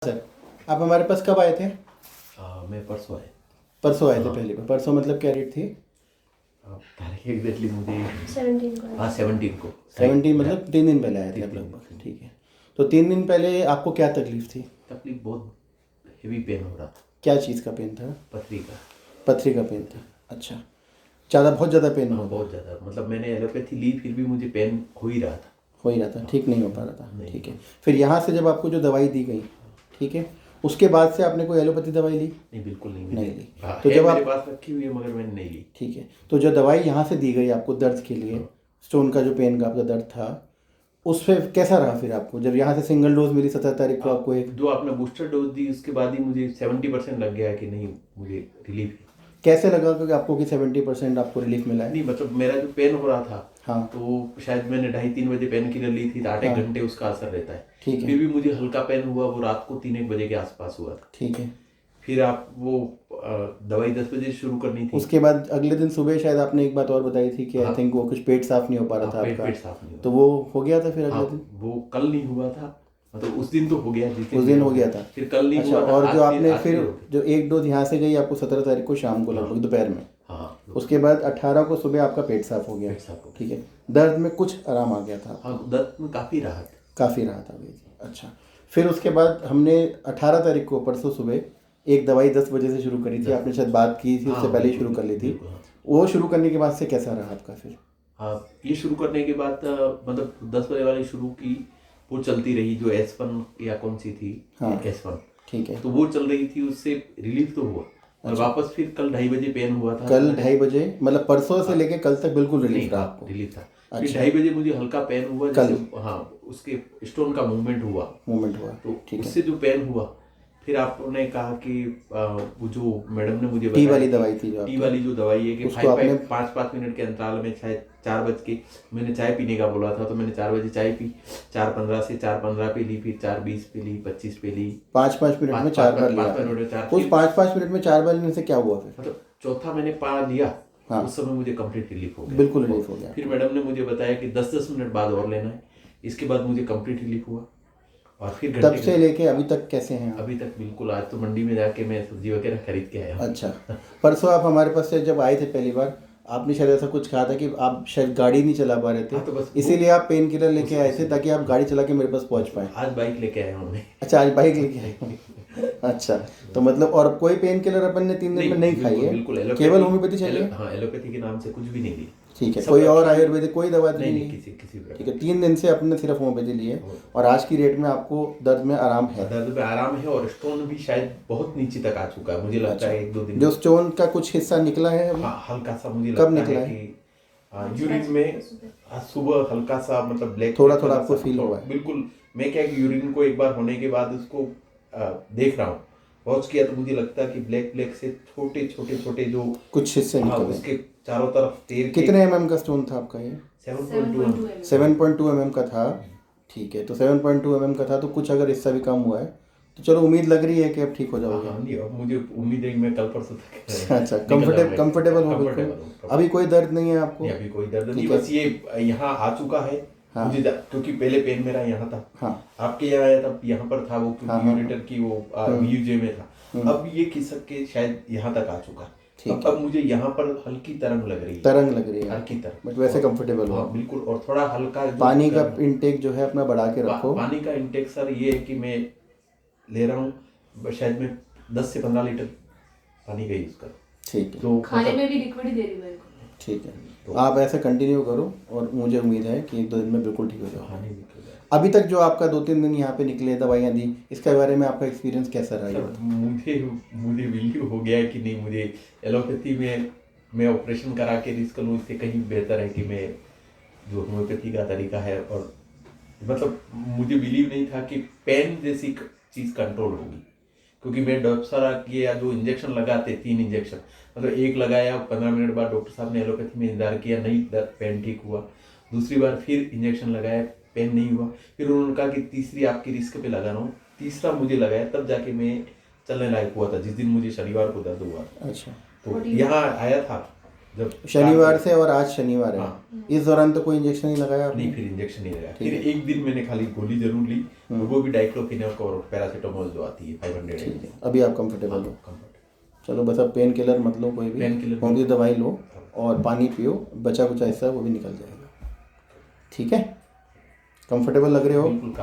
Sir, आप हमारे पास कब आए थे? मैं परसों आया। परसों आए थे हाँ। पहली बार। परसों मतलब क्या डेट थी? तारीख एग्जैक्टली मुझे 17 को। हाँ 17 को। 17 मतलब 3 दिन पहले आए थे आप 3 दिन। लगभग। ठीक है, तो 3 दिन पहले आपको क्या तकलीफ थी? तकलीफ बहुत हेवी पेन हो रहा था। क्या चीज़ का पेन था? पथरी का। पथरी का पेन था। अच्छा, बहुत ज़्यादा पेन हाँ हो बहुत ज़्यादा, मतलब मैंने एलोपैथी ली फिर भी मुझे पेन हो ही रहा था। हो ही रहा था, ठीक नहीं हो पा रहा था। नहीं। ठीक है, फिर यहाँ से जब आपको जो दवाई दी गई, ठीक है, उसके बाद से आपने कोई एलोपैथी दवाई ली? नहीं बिल्कुल नहीं नहीं ली। हाँ, तो है जब मेरे आप पास रखी हुई है मगर मैंने नहीं ली। ठीक है, तो जो दवाई यहाँ से दी गई आपको दर्द के लिए, स्टोन का जो पेन का आपका दर्द था, उस पर कैसा रहा फिर आपको? जब यहाँ से सिंगल डोज मिली 17 तारीख को आपको एक, जो आपने बूस्टर डोज दी उसके बाद ही मुझे 70% लग गया कि नहीं मुझे रिलीफ है। कैसे लगा कि आपको कि 70% आपको रिलीफ मिला है? नहीं मतलब मेरा जो पेन हो रहा था, हाँ। तो शायद मैंने 2:30-3 बजे पेन किलर ली थी तो 8 हाँ। घंटे उसका असर रहता है। ठीक है। फिर भी मुझे हल्का पेन हुआ वो रात को 3-1 बजे के आसपास हुआ था। ठीक है, फिर आप वो दवाई 10 बजे शुरू करनी थी। उसके बाद अगले दिन सुबह शायद आपने एक बात और बताई थी कि आई हाँ। थिंक वो कुछ पेट साफ नहीं हो पा रहा था पेट आपका, साफ नहीं हुआ। तो वो हो गया था फिर अगले हाँ दिन? वो कल नहीं हुआ था, मतलब उस दिन तो हो गया जिस उस दिन हो गया था। फिर कल नहीं अच्छा, हुआ था। और जो आपने आज फिर हो गया। जो एक डोज यहाँ से गई आपको 17 तारीख को शाम को लगभग दोपहर में, हाँ उसके बाद 18 को सुबह आपका पेट साफ हो गया। पेट साफ हो गया। ठीक है, दर्द में कुछ आराम आ गया था? हाँ दर्द में काफ़ी राहत। काफ़ी राहत आ गई थी। अच्छा, फिर उसके बाद हमने 18 तारीख को परसों सुबह एक दवाई 10 बजे से शुरू करी थी, आपने शायद बात की थी, उससे हाँ, पहले ही बिल्कुल, शुरू कर ली थी। बिल्कुल, हाँ। वो शुरू करने के बाद से कैसा रहा आपका फिर? हाँ ये शुरू करने के बाद मतलब 10 बजे वाली शुरू की, वो चलती रही जो S1 या कौन सी थी। हाँ। S1 ठीक है, तो वो चल रही थी, उससे रिलीफ तो हुआ। और वापस फिर कल 2:30 बजे पेन हुआ था। कल 2:30 बजे मतलब परसों से लेके कल तक बिल्कुल नहीं रिलीफ रहा हाँ, आपको? रिलीफ था। अच्छा। फिर 2:30 बजे मुझे हल्का पेन हुआ कल? जैसे हाँ उसके स्टोन का मूवमेंट हुआ। मूवमेंट हुआ, तो ठीक है। उससे जो पेन हुआ, फिर आपने कहा कि वो जो मैडम ने मुझे टी बताया वाली कि दवाई थी जो टी आपकी? वाली जो दवाई है कि उसको आपने 5-5 मिनट के अंतराल में, शायद 4 बज के मैंने चाय पीने का बोला था तो मैंने 4 बजे चाय पी, 4:15 से 4:15 पे ली, फिर 4:20 पे ली, 25 पे ली। 5-5 मिनट में 4 बार लिया? 5 मिनट में 4। उस 5-5 मिनट में 4 बार लेने से क्या हुआ फिर? मतलब चौथा मैंने पा लिया। हाँ। उस समय मुझे कंप्लीट रिलीफ हो गया। बिल्कुल रिलीफ हो गया। फिर मैडम ने मुझे बताया कि 10-10 मिनट बाद और लेना है। इसके बाद मुझे कंप्लीट रिलीफ हुआ। और फिर तब घंटे से लेके अभी तक कैसे हैं आप? अभी तक बिल्कुल। आज तो मंडी में जाके मैं सब्जी वगैरह खरीद के आया हूँ। अच्छा, परसों आप हमारे पास से जब आए थे पहली बार, आपने शायद ऐसा कुछ कहा था कि आप शायद गाड़ी नहीं चला पा रहे हाँ, तो थे, बस इसीलिए आप पेन किलर लेके आए थे ताकि आप गाड़ी चला के मेरे पास पहुंच पाए। आज बाइक लेके आया हूँ मैं। अच्छा, आज बाइक लेके आए हो। अच्छा, तो मतलब और कोई पेन किलर अपन ने 3 दिन में नहीं खाई है? बिल्कुल केवल होम्योपैथी चाहिए? हाँ एलोपैथी के नाम से कुछ भी नहीं ली। ठीक है, सब कोई और अच्छा- आयुर्वेदिक कोई दवा नहीं नहीं? किसी प्रकार। ठीक है, 3 दिन से अपने सिर्फ होम्योपैथी लिए और आज की डेट में आपको दर्द में आराम है? दर्द में आराम है और स्टोन भी शायद बहुत नीचे तक आ चुका है, मुझे लगता है 1-2 दिन जो स्टोन का कुछ हिस्सा निकला है अभी? हाँ हल्का सा मुझे कब लगता निकला है कि यूरिन में सुबह हल्का सा, मतलब ब्लैक थोड़ा आपको फील हुआ है? बिल्कुल। मैं क्या कि यूरिन को एक बार होने के बाद उसको देख रहा हूँ, वॉच किया तो मुझे लगता है कि ब्लैक से छोटे छोटे जो कुछ हिस्से हाँ निकले। उसके चारों तरफ तैर के। कितने mm का स्टोन था आपका ये? 7.2 mm। 7.2 mm का था। ठीक है, तो 7.2 mm का था तो कुछ अगर हिस्सा भी कम हुआ है तो चलो उम्मीद लग रही है कि अब ठीक हो जाओगे। हाँ नहीं, अब मुझे उम्मीद है कि मैं कल परसों तक अच्छा, कंफर्टेबल हो बिल्कुल? अभी कोई दर्द नहीं है आपको? नहीं अभी कोई दर्द नहीं, ठीक है। बस ये यहाँ आ चुका है। हाँ। मुझे क्योंकि पहले पेन मेरा यहाँ था। हाँ। आपके यहाँ आया तब यहाँ पर था वो, हाँ, क्योंकि हाँ, यूरेटर की वो यूजे में था। अब ये खिसक के शायद यहाँ तक आ चुका है। ठीक अब मुझे यहाँ पर हल्की तरंग लग रही है। तरंग लग रही है हल्की तरंग, बट वैसे कंफर्टेबल हो? हाँ बिल्कुल। और थोड़ा हल्का पानी का इंटेक जो है अपना बढ़ा के रखो। पानी का इंटेक सर ये है कि मैं ले रहा हूँ शायद मैं 10 से 15 लीटर पानी का यूज कर। ठीक है, तो खाने में भी लिक्विड ही दे रही मेरे को। ठीक है, तो आप ऐसे कंटिन्यू करो और मुझे उम्मीद है कि 1-2 दिन में बिल्कुल ठीक हो जाएगा। पानी निकल जाए। अभी तक जो आपका 2-3 दिन यहाँ पे निकले, दवाइयाँ दी, इसके बारे में आपका एक्सपीरियंस कैसा रहा? ये बताओ। मुझे बिलीव हो गया है कि नहीं, मुझे एलोपैथी में मैं ऑपरेशन करा के रिस्क लूँ, इससे कहीं बेहतर है कि मैं जो होम्योपैथी का तरीका है। और मतलब मुझे बिलीव नहीं था कि पेन जैसी चीज़ कंट्रोल होगी, क्योंकि मैं डॉप्सरा किए या जो इंजेक्शन लगाते 3 इंजेक्शन, मतलब एक लगाया 15 मिनट बाद डॉक्टर साहब ने एलोपैथी में इंतजार किया, नहीं पेन ठीक हुआ। दूसरी बार फिर इंजेक्शन लगाया, पेन नहीं हुआ। फिर उन्होंने कहा कि तीसरी आपकी रिस्क पे लगा रहा हूँ। तीसरा मुझे लगाया तब जाके मैं चलने लायक हुआ था, जिस दिन मुझे शनिवार को दर्द हुआ। अच्छा, तो यहाँ आया था जब शनिवार से और आज शनिवार है, हाँ। इस दौरान तो कोई इंजेक्शन नहीं लगाया आपने? नहीं, फिर इंजेक्शन नहीं लगा। ठीक फिर है। एक दिन मैंने खाली गोली जरूर ली, और वो भी डाइक्लोफिनेक और पैरासीटामोल जो आती है 500 ठीक है, अभी आप कंफर्टेबल हो? कंफर्ट। चलो बस अब पेन किलर मत लो कोई भी, पेन किलर होम की दवाई लो और पानी पियो, बचा कुछ ऐसा वो भी निकल जाएगा। ठीक है, कंफर्टेबल लग रहे हो? बिल्कुल।